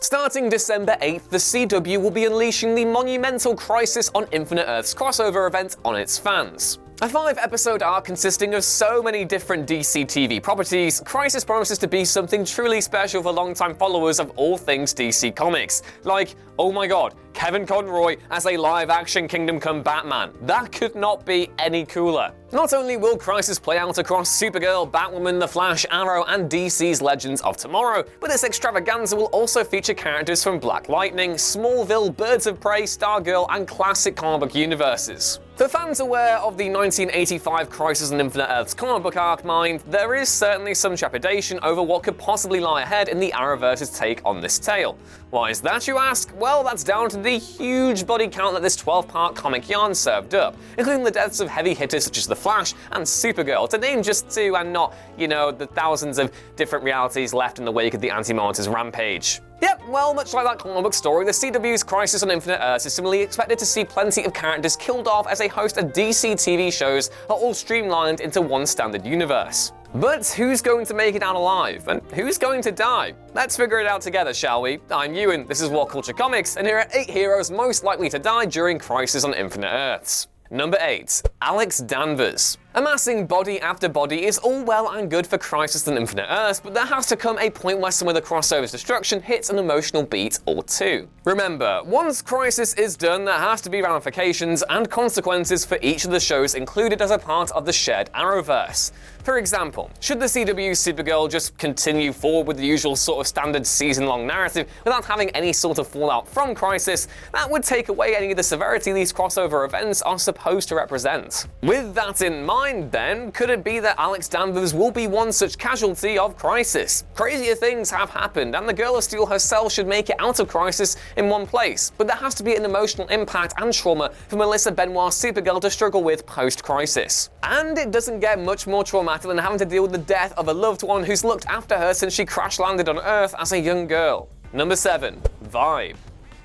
Starting December 8th, the CW will be unleashing the monumental Crisis on Infinite Earths crossover event on its fans. A 5-episode arc consisting of so many different DC TV properties, Crisis promises to be something truly special for longtime followers of all things DC Comics. Like, oh my god, Kevin Conroy as a live-action Kingdom Come Batman. That could not be any cooler. Not only will Crisis play out across Supergirl, Batwoman, The Flash, Arrow, and DC's Legends of Tomorrow, but this extravaganza will also feature characters from Black Lightning, Smallville, Birds of Prey, Stargirl, and classic comic book universes. For fans aware of the 1985 Crisis on Infinite Earths comic book arc mind, there is certainly some trepidation over what could possibly lie ahead in the Arrowverse's take on this tale. Why is that, you ask? Well, that's down to the huge body count that this 12-part comic yarn served up, including the deaths of heavy hitters such as The Flash and Supergirl, to name just two, and not, the thousands of different realities left in the wake of the Anti-Monitor's rampage. Yep, well, much like that comic book story, the CW's Crisis on Infinite Earths is similarly expected to see plenty of characters killed off as a host of DC TV shows are all streamlined into one standard universe. But who's going to make it out alive? And who's going to die? Let's figure it out together, shall we? I'm Ewan, this is What Culture Comics, and here are 8 heroes most likely to die during Crisis on Infinite Earths. Number 8. Alex Danvers. Amassing body after body is all well and good for Crisis on Infinite Earths, but there has to come a point where some of the crossover's destruction hits an emotional beat or two. Remember, once Crisis is done, there has to be ramifications and consequences for each of the shows included as a part of the shared Arrowverse. For example, should the CW's Supergirl just continue forward with the usual sort of standard season-long narrative without having any sort of fallout from Crisis, that would take away any of the severity these crossover events are supposed to represent. With that in mind, then, could it be that Alex Danvers will be one such casualty of Crisis? Crazier things have happened, and the Girl of Steel herself should make it out of Crisis in one place, but there has to be an emotional impact and trauma for Melissa Benoit's Supergirl to struggle with post-Crisis. And it doesn't get much more traumatic than having to deal with the death of a loved one who's looked after her since she crash-landed on Earth as a young girl. Number 7. Vibe.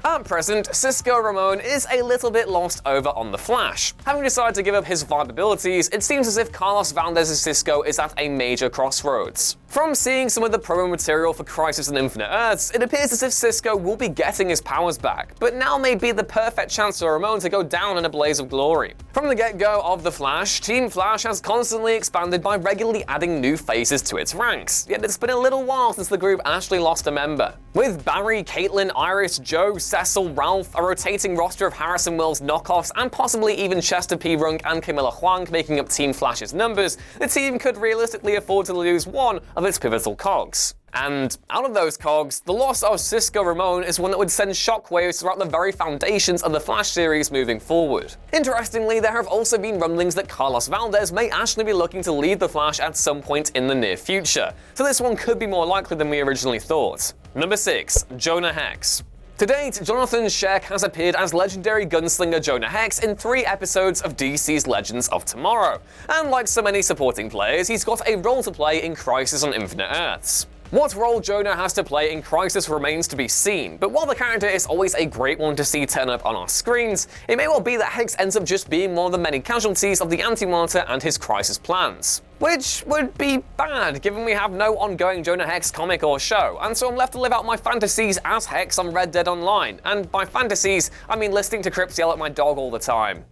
At present, Cisco Ramon is a little bit lost over on The Flash. Having decided to give up his vibe abilities, it seems as if Carlos Valdez's Cisco is at a major crossroads. From seeing some of the promo material for Crisis on Infinite Earths, it appears as if Cisco will be getting his powers back, but now may be the perfect chance for Ramon to go down in a blaze of glory. From the get-go of The Flash, Team Flash has constantly expanded by regularly adding new faces to its ranks, yet it's been a little while since the group actually lost a member. With Barry, Caitlin, Iris, Joe, Cecil, Ralph, a rotating roster of Harrison Wells knockoffs, and possibly even Chester P. Runk and Camilla Huang making up Team Flash's numbers, the team could realistically afford to lose one of its pivotal cogs. And out of those cogs, the loss of Cisco Ramon is one that would send shockwaves throughout the very foundations of the Flash series moving forward. Interestingly, there have also been rumblings that Carlos Valdez may actually be looking to leave the Flash at some point in the near future, so this one could be more likely than we originally thought. Number 6. Jonah Hex. To date, Jonathan Sheck has appeared as legendary gunslinger Jonah Hex in 3 episodes of DC's Legends of Tomorrow, and like so many supporting players, he's got a role to play in Crisis on Infinite Earths. What role Jonah has to play in Crisis remains to be seen, but while the character is always a great one to see turn up on our screens, it may well be that Hex ends up just being one of the many casualties of the Anti-Monitor and his Crisis plans. Which would be bad, given we have no ongoing Jonah Hex comic or show, and so I'm left to live out my fantasies as Hex on Red Dead Online, and by fantasies, I mean listening to Crips yell at my dog all the time.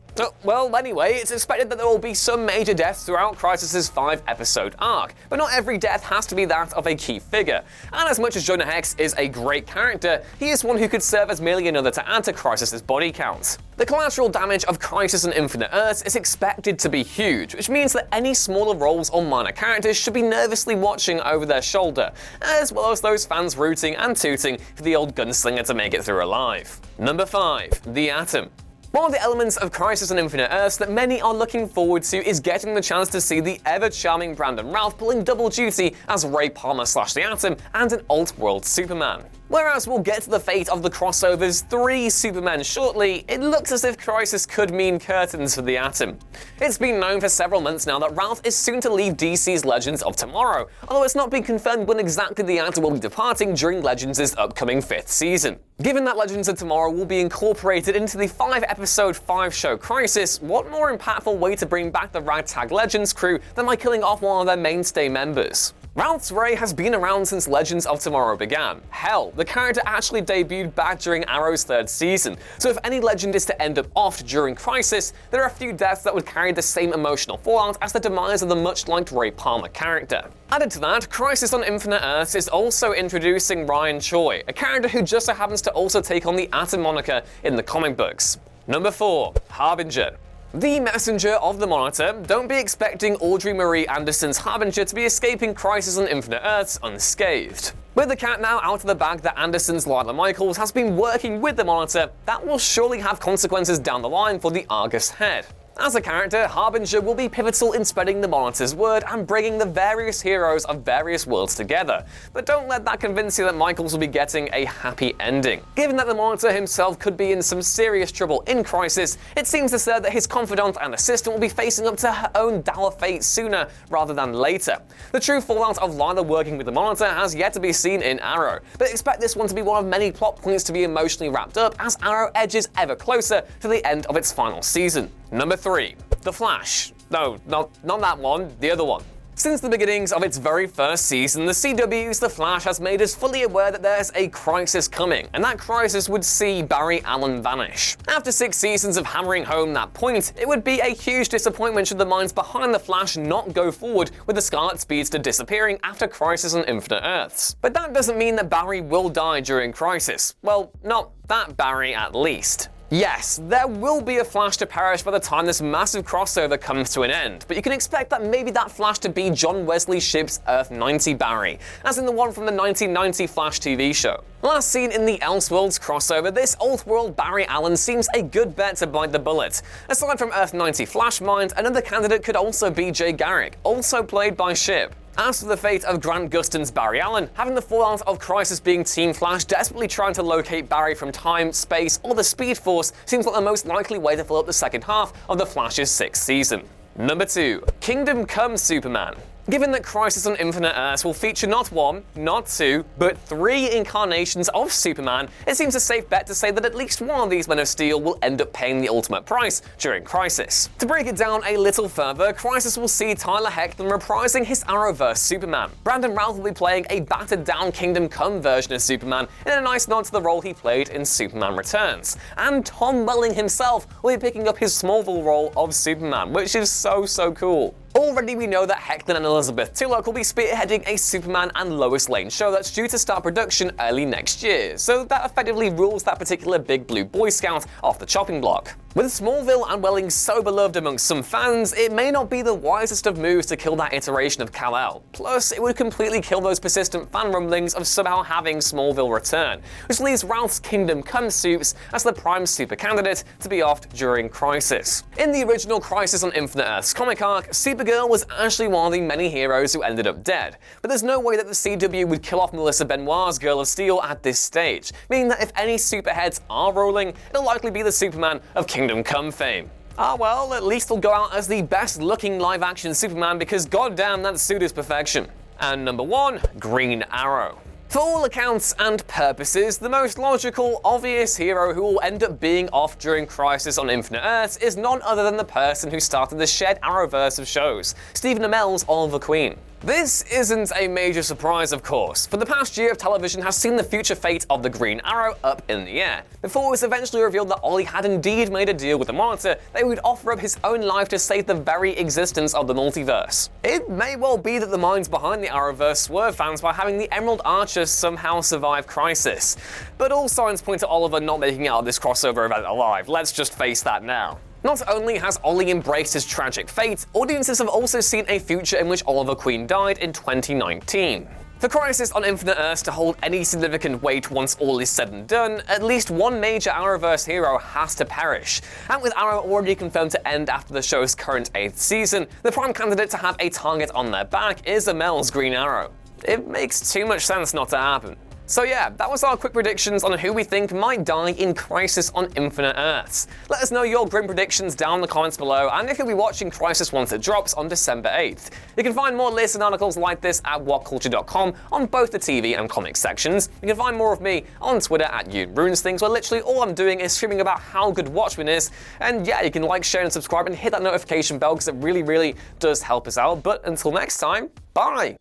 Well, anyway, it's expected that there will be some major deaths throughout Crisis' 5-episode arc, but not every death has to be that of a key figure. And as much as Jonah Hex is a great character, he is one who could serve as merely another to add to Crisis' body count. The collateral damage of Crisis on Infinite Earths is expected to be huge, which means that any smaller roles or minor characters should be nervously watching over their shoulder, as well as those fans rooting and tooting for the old gunslinger to make it through alive. Number 5. The Atom. One of the elements of Crisis on Infinite Earths that many are looking forward to is getting the chance to see the ever-charming Brandon Routh pulling double duty as Ray Palmer / the Atom and an alt-world Superman. Whereas we'll get to the fate of the crossover's 3 Supermen shortly, it looks as if Crisis could mean curtains for the Atom. It's been known for several months now that Routh is soon to leave DC's Legends of Tomorrow, although it's not been confirmed when exactly the Atom will be departing during Legends' upcoming 5th season. Given that Legends of Tomorrow will be incorporated into the 5-episode 5-show Crisis, what more impactful way to bring back the ragtag Legends crew than by killing off one of their mainstay members? Ralph's Ray has been around since Legends of Tomorrow began. Hell, the character actually debuted back during Arrow's 3rd season, so if any legend is to end up off during Crisis, there are a few deaths that would carry the same emotional fallout as the demise of the much-liked Ray Palmer character. Added to that, Crisis on Infinite Earths is also introducing Ryan Choi, a character who just so happens to also take on the Atom moniker in the comic books. Number 4. Harbinger. The messenger of the Monitor. Don't be expecting Audrey Marie Anderson's Harbinger to be escaping Crisis on Infinite Earths unscathed. With the cat now out of the bag that Anderson's Lila Michaels has been working with the Monitor, that will surely have consequences down the line for the Argus head. As a character, Harbinger will be pivotal in spreading the Monitor's word and bringing the various heroes of various worlds together. But don't let that convince you that Michaels will be getting a happy ending. Given that the Monitor himself could be in some serious trouble in Crisis, it seems absurd that his confidant and assistant will be facing up to her own dour fate sooner rather than later. The true fallout of Lila working with the Monitor has yet to be seen in Arrow, but expect this one to be one of many plot points to be emotionally wrapped up as Arrow edges ever closer to the end of its final season. Number 3. The Flash. No, not that one, the other one. Since the beginnings of its very first season, the CW's The Flash has made us fully aware that there's a crisis coming, and that crisis would see Barry Allen vanish. After 6 seasons of hammering home that point, it would be a huge disappointment should the minds behind The Flash not go forward with the Scarlet Speedster disappearing after Crisis on Infinite Earths. But that doesn't mean that Barry will die during Crisis. Well, not that Barry at least. Yes, there will be a Flash to perish by the time this massive crossover comes to an end, but you can expect that maybe that Flash to be John Wesley Shipp's Earth 90 Barry, as in the one from the 1990 Flash TV show. Last seen in the Elseworlds crossover, this old-world Barry Allen seems a good bet to bite the bullet. Aside from Earth 90 Flash Mind, another candidate could also be Jay Garrick, also played by Shipp. As for the fate of Grant Gustin's Barry Allen, having the fallout of Crisis being Team Flash desperately trying to locate Barry from time, space, or the Speed Force seems like the most likely way to fill up the second half of the Flash's 6th season. Number 2. Kingdom Come Superman. Given that Crisis on Infinite Earths will feature not 1, not 2, but 3 incarnations of Superman, it seems a safe bet to say that at least one of these Men of Steel will end up paying the ultimate price during Crisis. To break it down a little further, Crisis will see Tyler Hoechlin reprising his Arrowverse Superman. Brandon Routh will be playing a battered-down Kingdom Come version of Superman in a nice nod to the role he played in Superman Returns. And Tom Welling himself will be picking up his Smallville role of Superman, which is so cool. Already we know that Hoechlin and Elizabeth Tulloch will be spearheading a Superman and Lois Lane show that's due to start production early next year, so that effectively rules that particular big blue Boy Scout off the chopping block. With Smallville and Welling so beloved amongst some fans, it may not be the wisest of moves to kill that iteration of Kal-El. Plus, it would completely kill those persistent fan rumblings of somehow having Smallville return, which leaves Ralph's Kingdom Come Supes as the prime super candidate to be offed during Crisis. In the original Crisis on Infinite Earths comic arc, Supergirl was actually one of the many heroes who ended up dead, but there's no way that the CW would kill off Melissa Benoit's Girl of Steel at this stage, meaning that if any superheads are rolling, it'll likely be the Superman of Kingdom Come fame. Ah well, at least he'll go out as the best looking live action Superman because goddamn that suit is perfection. And number 1, Green Arrow. For all accounts and purposes, the most logical, obvious hero who will end up being off during Crisis on Infinite Earths is none other than the person who started the shared Arrowverse of shows, Stephen Amell's Oliver Queen. This isn't a major surprise, of course, for the past year of television has seen the future fate of the Green Arrow up in the air, before it was eventually revealed that Ollie had indeed made a deal with the Monitor that he would offer up his own life to save the very existence of the multiverse. It may well be that the minds behind the Arrowverse swerve fans by having the Emerald Archer somehow survive Crisis, but all signs point to Oliver not making it out of this crossover event alive, let's just face that now. Not only has Ollie embraced his tragic fate, audiences have also seen a future in which Oliver Queen died in 2019. For Crisis on Infinite Earths to hold any significant weight once all is said and done, at least one major Arrowverse hero has to perish. And with Arrow already confirmed to end after the show's current 8th season, the prime candidate to have a target on their back is Amell's Green Arrow. It makes too much sense not to happen. So yeah, that was our quick predictions on who we think might die in Crisis on Infinite Earths. Let us know your grim predictions down in the comments below, and if you'll be watching Crisis once it drops on December 8th. You can find more lists and articles like this at whatculture.com on both the TV and comics sections. You can find more of me on Twitter at @UrunesThings, where literally all I'm doing is streaming about how good Watchmen is. And yeah, you can like, share, and subscribe, and hit that notification bell because it really does help us out. But until next time, bye!